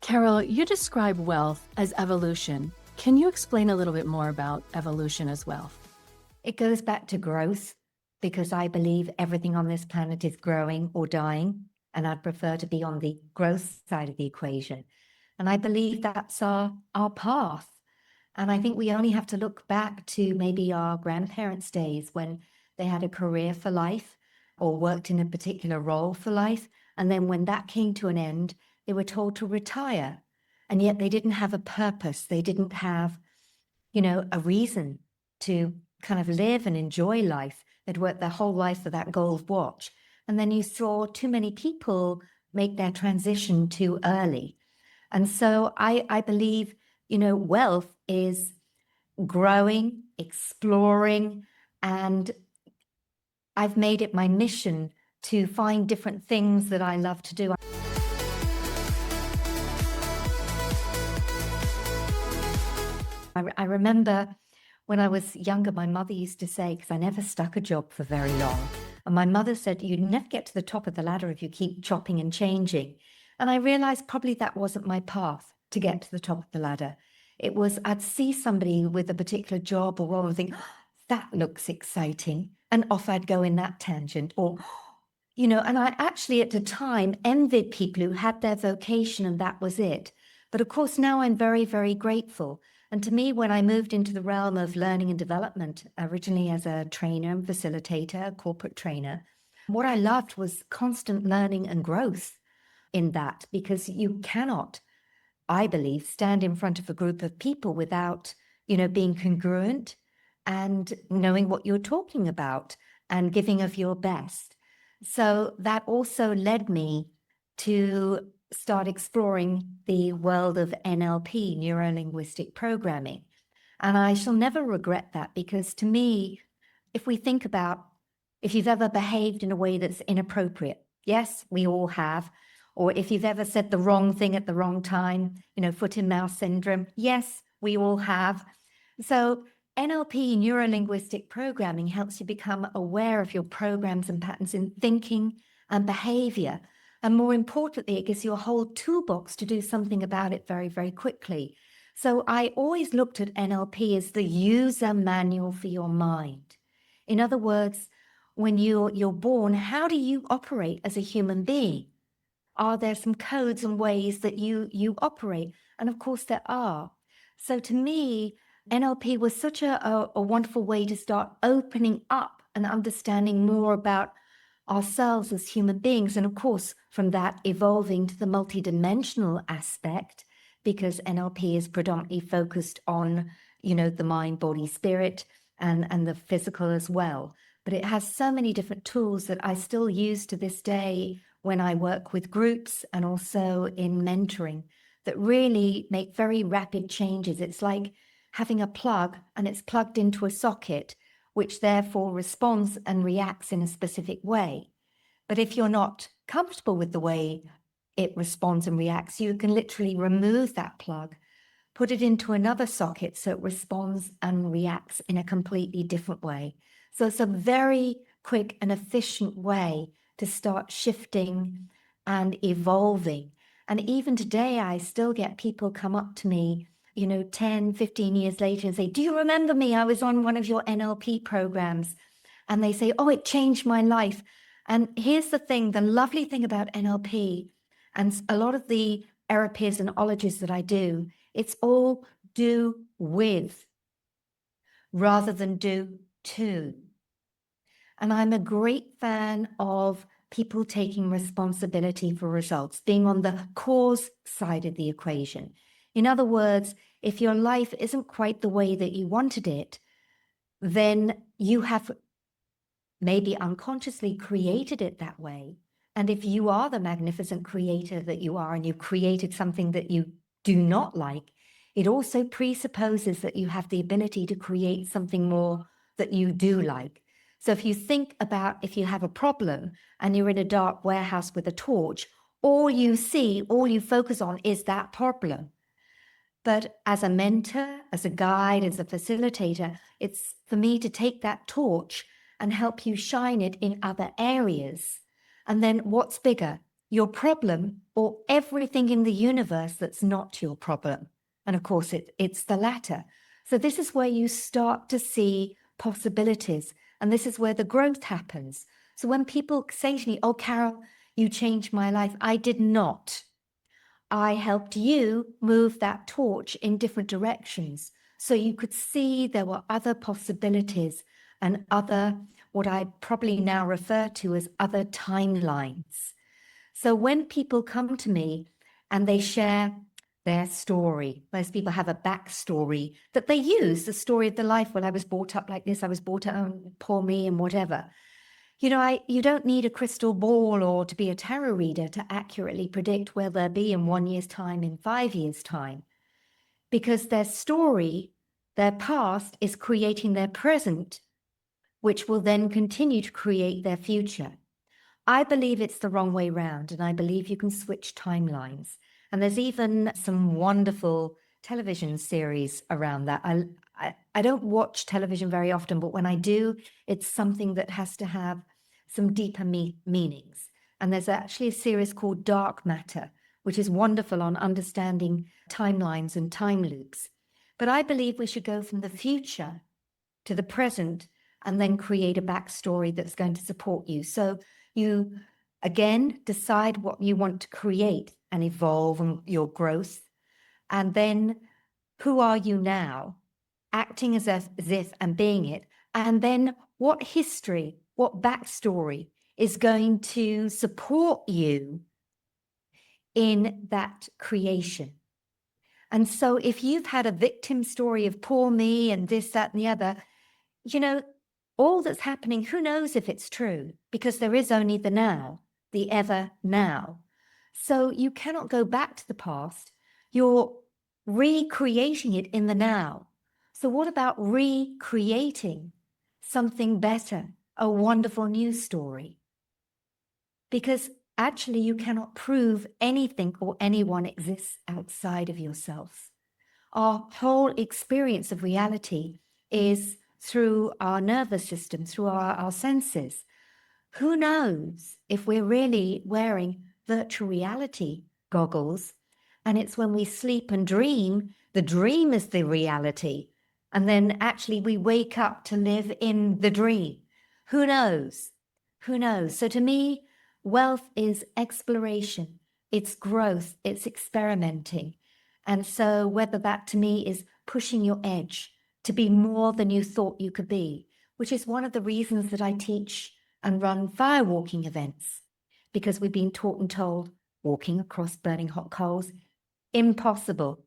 Carol, you describe wealth as evolution. Can you explain a little bit more about evolution as wealth? It goes back to growth because I believe everything on this planet is growing or dying, and I'd prefer to be on the growth side of the equation. And I believe that's our path. And I think we only have to look back to maybe our grandparents' days when they had a career for life or worked in a particular role for life. And then when that came to an end, they were told to retire. And yet they didn't have a purpose. They didn't have, a reason to kind of live and enjoy life. They'd worked their whole life for that gold watch. And then you saw too many people make their transition too early. And so I believe, wealth is growing, exploring, and I've made it my mission to find different things that I love to do. I remember when I was younger, my mother used to say, because I never stuck a job for very long, and my mother said, you never get to the top of the ladder if you keep chopping and changing. And I realized probably that wasn't my path to get to the top of the ladder. It was, I'd see somebody with a particular job or role and think, "Oh, that looks exciting." And off I'd go in that tangent. Or, and I actually at the time envied people who had their vocation and that was it. But of course, now I'm very, very grateful. And to me, when I moved into the realm of learning and development, originally as a trainer and facilitator, a corporate trainer, what I loved was constant learning and growth in that, because you cannot, I believe, stand in front of a group of people without, being congruent and knowing what you're talking about and giving of your best. So that also led me to start exploring the world of NLP, neurolinguistic programming. And I shall never regret that, because to me, if we think about if you've ever behaved in a way that's inappropriate, yes, we all have. Or if you've ever said the wrong thing at the wrong time, foot and mouth syndrome, yes, we all have. So NLP, neurolinguistic programming, helps you become aware of your programs and patterns in thinking and behavior. And more importantly, it gives you a whole toolbox to do something about it very, very quickly. So I always looked at NLP as the user manual for your mind. In other words, when you're born, how do you operate as a human being? Are there some codes and ways that you operate? And of course there are. So to me, NLP was such a wonderful way to start opening up and understanding more about ourselves as human beings. And of course, from that evolving to the multidimensional aspect, because NLP is predominantly focused on, the mind, body, spirit, and the physical as well. But it has so many different tools that I still use to this day when I work with groups and also in mentoring, that really make very rapid changes. It's like having a plug and it's plugged into a socket, which therefore responds and reacts in a specific way. But if you're not comfortable with the way it responds and reacts, you can literally remove that plug, put it into another socket so it responds and reacts in a completely different way. So it's a very quick and efficient way to start shifting and evolving. And even today, I still get people come up to me, 10, 15 years later and say, "Do you remember me? I was on one of your NLP programs." And they say, "Oh, it changed my life." And here's the thing, the lovely thing about NLP and a lot of the therapies and ologies that I do, it's all do with rather than do to. And I'm a great fan of people taking responsibility for results, being on the cause side of the equation. In other words, if your life isn't quite the way that you wanted it, then you have maybe unconsciously created it that way. And if you are the magnificent creator that you are and you've created something that you do not like, it also presupposes that you have the ability to create something more that you do like. So if you think about if you have a problem and you're in a dark warehouse with a torch, all you see, all you focus on is that problem. But as a mentor, as a guide, as a facilitator, it's for me to take that torch and help you shine it in other areas. And then what's bigger, your problem or everything in the universe that's not your problem. And of course, it's the latter. So this is where you start to see possibilities. And this is where the growth happens. So when people say to me, oh, Carol, you changed my life, I did not. I helped you move that torch in different directions. So you could see there were other possibilities and other, what I probably now refer to as other timelines. So when people come to me and they share their story, most people have a backstory that they use, the story of their life. Well, I was brought up like this, I was brought up, poor me, and whatever. You don't need a crystal ball or to be a tarot reader to accurately predict where they'll be in 1 year's time, in 5 years' time, because their story, their past is creating their present, which will then continue to create their future. I believe it's the wrong way round, and I believe you can switch timelines. And there's even some wonderful television series around that. I don't watch television very often, but when I do, it's something that has to have some deeper meanings. And there's actually a series called Dark Matter, which is wonderful on understanding timelines and time loops. But I believe we should go from the future to the present and then create a backstory that's going to support you. So you, again, decide what you want to create and evolve and your growth. And then who are you now? Acting as if and being it. And then what history, what backstory is going to support you in that creation? And so if you've had a victim story of poor me and this, that, and the other, all that's happening, who knows if it's true, because there is only the now, the ever now. So you cannot go back to the past. You're recreating it in the now. So what about recreating something better, a wonderful new story? Because actually you cannot prove anything or anyone exists outside of yourself. Our whole experience of reality is through our nervous system, through our senses. Who knows if we're really wearing virtual reality goggles, and it's when we sleep and dream, the dream is the reality, and then actually we wake up to live in the dream. Who knows? Who knows? So to me, wealth is exploration, it's growth, it's experimenting. And so whether that to me is pushing your edge to be more than you thought you could be, which is one of the reasons that I teach and run firewalking events, because we've been taught and told walking across burning hot coals, impossible.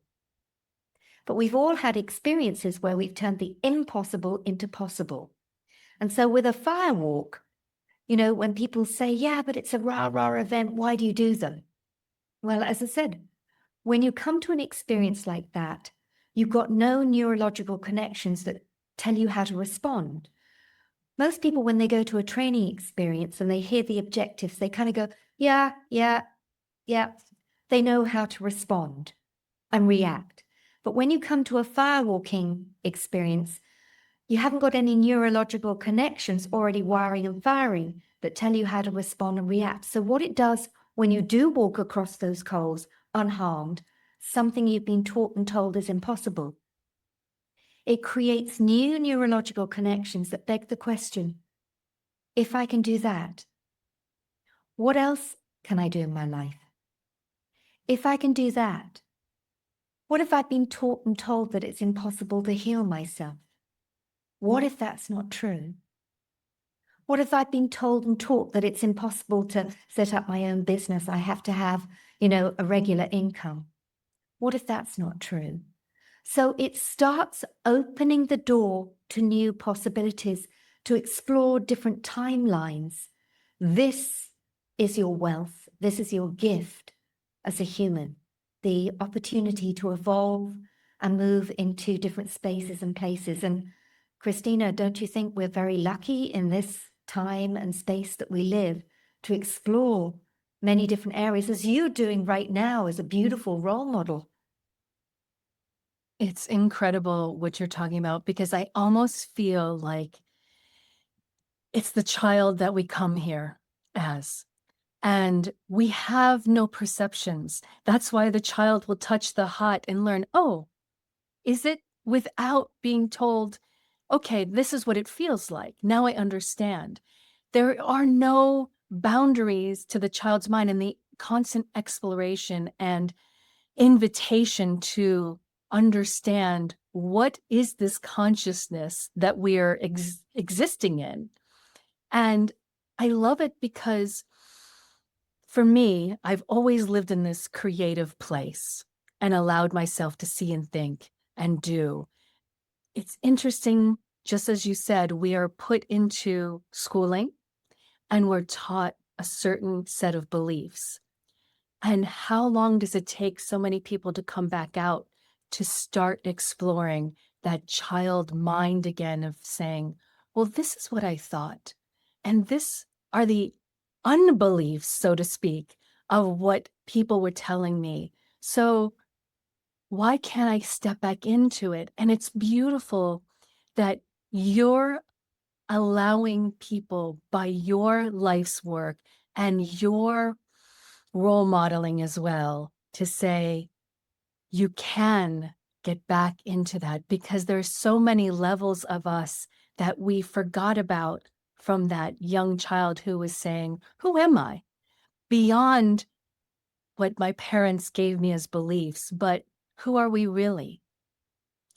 But we've all had experiences where we've turned the impossible into possible. And so with a firewalk, when people say, yeah, but it's a rah-rah event, why do you do them? Well, as I said, when you come to an experience like that, you've got no neurological connections that tell you how to respond. Most people, when they go to a training experience and they hear the objectives, they kind of go, yeah. They know how to respond and react. But when you come to a firewalking experience, you haven't got any neurological connections already wiring and firing that tell you how to respond and react. So what it does when you do walk across those coals unharmed, something you've been taught and told is impossible, it creates new neurological connections that beg the question, if I can do that, what else can I do in my life? If I can do that, what if I've been taught and told that it's impossible to heal myself? What if that's not true? What if I've been told and taught that it's impossible to set up my own business? I have to have, a regular income. What if that's not true? So it starts opening the door to new possibilities, to explore different timelines. This is your wealth. This is your gift as a human, the opportunity to evolve and move into different spaces and places. And Christina, don't you think we're very lucky in this time and space that we live to explore many different areas, as you're doing right now as a beautiful role model? It's incredible what you're talking about, because I almost feel like it's the child that we come here as. And we have no perceptions. That's why the child will touch the hot and learn, oh, is it, without being told, okay, this is what it feels like. Now I understand. There are no boundaries to the child's mind, and the constant exploration and invitation to understand what is this consciousness that we are existing in. And I love it because for me, I've always lived in this creative place and allowed myself to see and think and do. It's interesting, just as you said, we are put into schooling and we're taught a certain set of beliefs. And how long does it take so many people to come back out to start exploring that child mind again of saying, well, this is what I thought. And this are the unbeliefs, so to speak, of what people were telling me. So why can't I step back into it? And it's beautiful that you're allowing people by your life's work and your role modeling as well to say, you can get back into that, because there's so many levels of us that we forgot about from that young child who was saying, who am I? Beyond what my parents gave me as beliefs, but who are we really?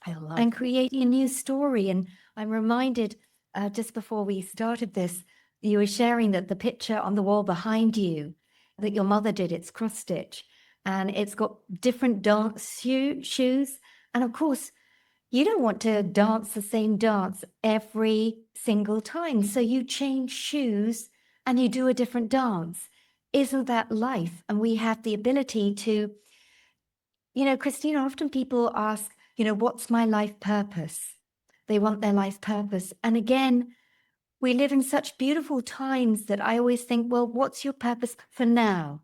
I love And that. creating a new story. And I'm reminded just before we started this, you were sharing that the picture on the wall behind you that your mother did, it's cross stitch and it's got different dance shoes. And of course, you don't want to dance the same dance every single time. So you change shoes and you do a different dance. Isn't that life? And we have the ability to, Christina, often people ask, what's my life purpose? They want their life purpose. And again, we live in such beautiful times that I always think, well, what's your purpose for now?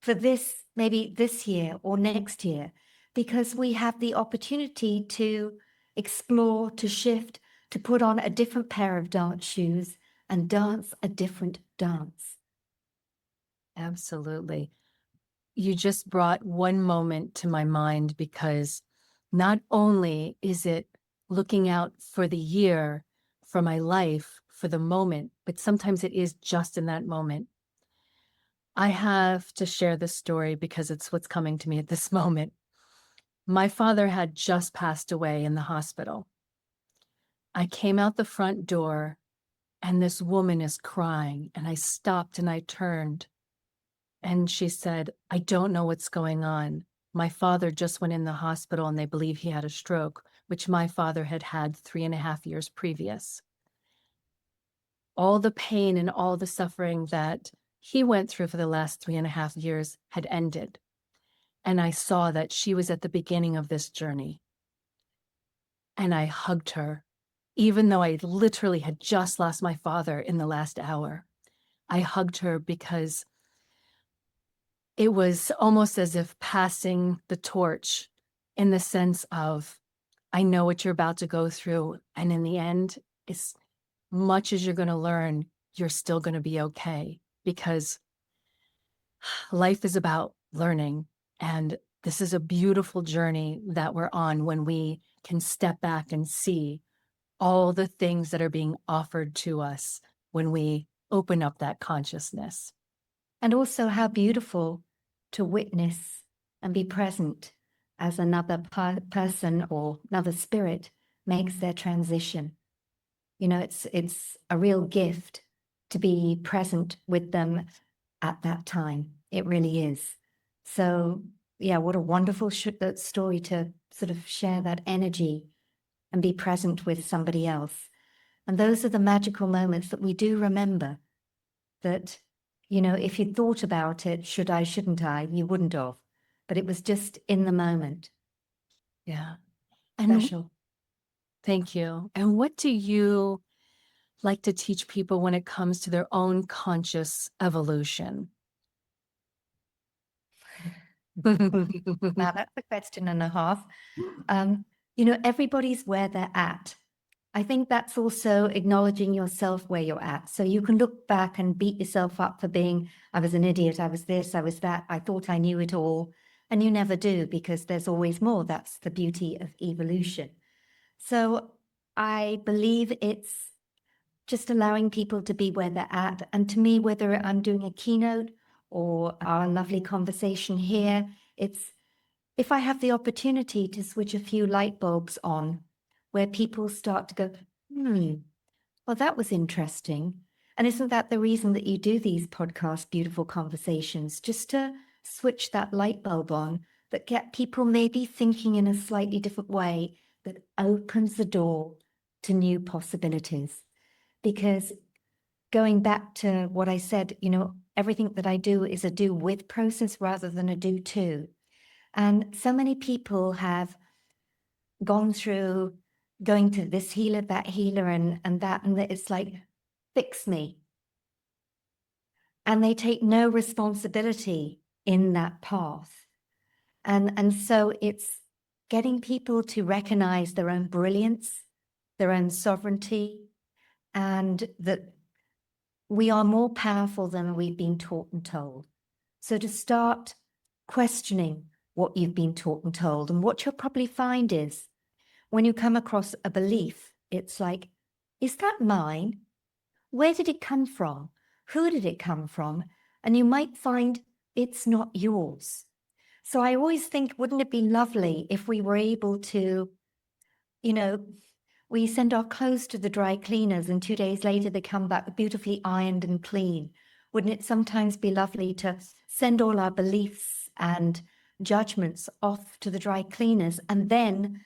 For this, maybe this year or next year? Because we have the opportunity to explore, to shift, to put on a different pair of dance shoes and dance a different dance. Absolutely. You just brought one moment to my mind, because not only is it looking out for the year, for my life, for the moment, but sometimes it is just in that moment. I have to share this story because it's what's coming to me at this moment. My father had just passed away in the hospital. I came out the front door and this woman is crying, and I stopped and I turned. And she said, I don't know what's going on. My father just went in the hospital and they believe he had a stroke, which my father had had 3.5 years previous. All the pain and all the suffering that he went through for the last 3.5 years had ended. And I saw that she was at the beginning of this journey. And I hugged her, even though I literally had just lost my father in the last hour. I hugged her because it was almost as if passing the torch, in the sense of, I know what you're about to go through. And in the end, as much as you're going to learn, you're still going to be okay, because life is about learning. And this is a beautiful journey that we're on when we can step back and see all the things that are being offered to us when we open up that consciousness. And also how beautiful to witness and be present as another person or another spirit makes their transition. It's a real gift to be present with them at that time. It really is. So, yeah, what a wonderful story to sort of share that energy and be present with somebody else. And those are the magical moments that we do remember, that, if you thought about it, should I, shouldn't I, you wouldn't have. But it was just in the moment. Yeah. And Special. thank you. And what do you like to teach people when it comes to their own conscious evolution? Wow, that's a question and a half. Everybody's where they're at. I think that's also acknowledging yourself where you're at. So you can look back and beat yourself up for being, I was an idiot, I was this, I was that, I thought I knew it all. And you never do, because there's always more. That's the beauty of evolution. So I believe it's just allowing people to be where they're at. And to me, whether I'm doing a keynote or our lovely conversation here, it's if I have the opportunity to switch a few light bulbs on where people start to go, well, that was interesting. And isn't that the reason that you do these podcast, beautiful conversations, just to switch that light bulb on that get people maybe thinking in a slightly different way that opens the door to new possibilities? Because going back to what I said, everything that I do is a do with process rather than a do to. And so many people have gone through going to this healer, that healer, and that, and it's like, fix me. And they take no responsibility in that path. And so it's getting people to recognize their own brilliance, their own sovereignty, and that we are more powerful than we've been taught and told. So to start questioning what you've been taught and told, and what you'll probably find is when you come across a belief, it's like, is that mine? Where did it come from? Who did it come from? And you might find it's not yours. So I always think, wouldn't it be lovely if we were able to, we send our clothes to the dry cleaners and 2 days later they come back beautifully ironed and clean. Wouldn't it sometimes be lovely to send all our beliefs and judgments off to the dry cleaners and then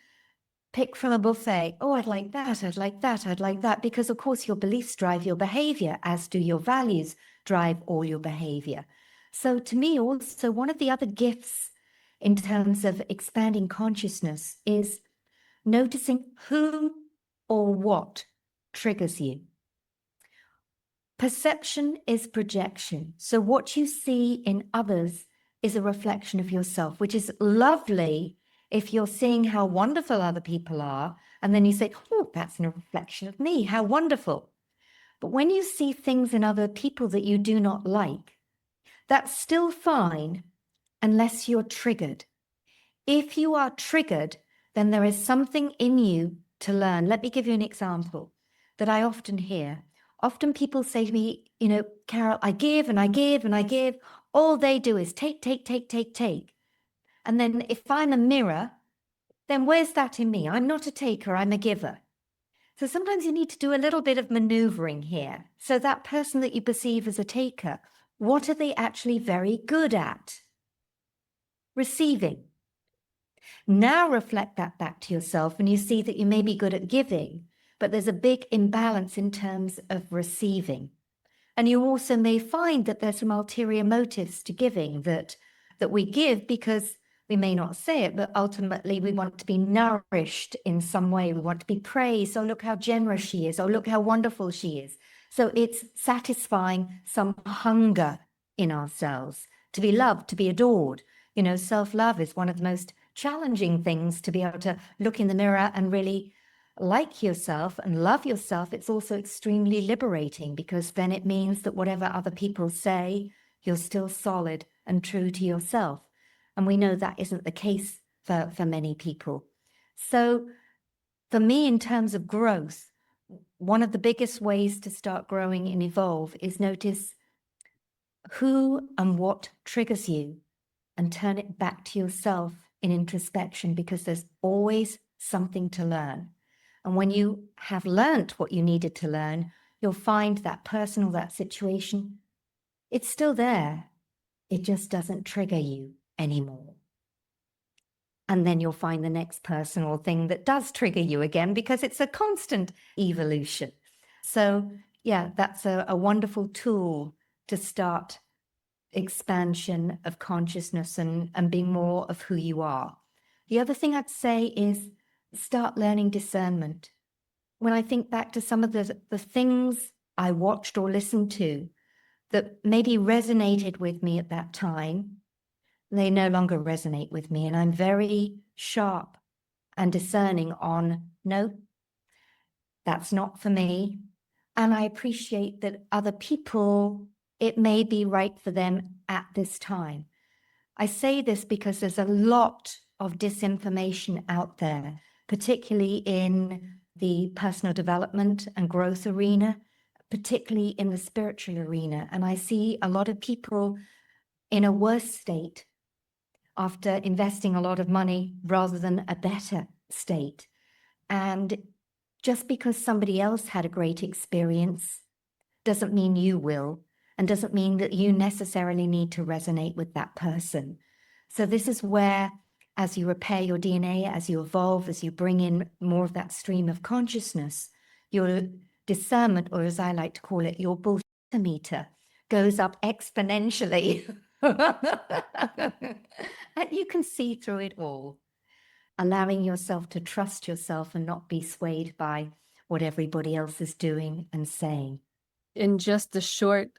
pick from a buffet? Oh, I'd like that, I'd like that, I'd like that. Because of course your beliefs drive your behavior, as do your values drive all your behavior. So to me also, one of the other gifts in terms of expanding consciousness is noticing who or what triggers you. Perception is projection. So what you see in others is a reflection of yourself, which is lovely if you're seeing how wonderful other people are, and then you say, oh, that's a reflection of me, how wonderful. But when you see things in other people that you do not like, that's still fine unless you're triggered. If you are triggered, then there is something in you to learn. Let me give you an example that I often hear. Often people say to me, Carol, I give and I give and I give. All they do is take, take, take, take, take. And then if I'm a mirror, then where's that in me? I'm not a taker, I'm a giver. So sometimes you need to do a little bit of maneuvering here. So that person that you perceive as a taker, what are they actually very good at? Receiving. Now reflect that back to yourself and you see that you may be good at giving, but there's a big imbalance in terms of receiving. And you also may find that there's some ulterior motives to giving, that we give because we may not say it, but ultimately we want to be nourished in some way. We want to be praised. Oh, look how generous she is. Oh, look how wonderful she is. So it's satisfying some hunger in ourselves to be loved, to be adored. Self-love is one of the most challenging things, to be able to look in the mirror and really like yourself and love yourself. It's also extremely liberating, because then it means that whatever other people say, you're still solid and true to yourself. And we know that isn't the case for many people. So for me, in terms of growth, one of the biggest ways to start growing and evolve is notice who and what triggers you and turn it back to yourself in introspection, because there's always something to learn. And when you have learnt what you needed to learn, you'll find that person or that situation, it's still there. It just doesn't trigger you anymore. And then you'll find the next person or thing that does trigger you again, because it's a constant evolution. So yeah, that's a wonderful tool to start expansion of consciousness and being more of who you are. The other thing I'd say is start learning discernment. When I think back to some of the things I watched or listened to that maybe resonated with me at that time, they no longer resonate with me. And I'm very sharp and discerning on, no, that's not for me. And I appreciate that other people, it may be right for them at this time. I say this because there's a lot of disinformation out there, particularly in the personal development and growth arena, particularly in the spiritual arena. And I see a lot of people in a worse state after investing a lot of money rather than a better state. And just because somebody else had a great experience doesn't mean you will, and doesn't mean that you necessarily need to resonate with that person. So this is where, as you repair your DNA, as you evolve, as you bring in more of that stream of consciousness, your discernment, or as I like to call it, your bullshit meter, goes up exponentially. And you can see through it all, allowing yourself to trust yourself and not be swayed by what everybody else is doing and saying. In just a short,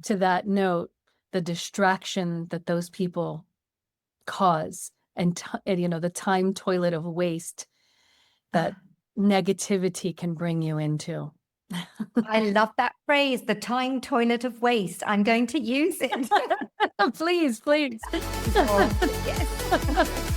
to that note, the distraction that those people cause, and the time toilet of waste that negativity can bring you into. I love that phrase, the time toilet of waste. I'm going to use it. Please, please. Oh, yes.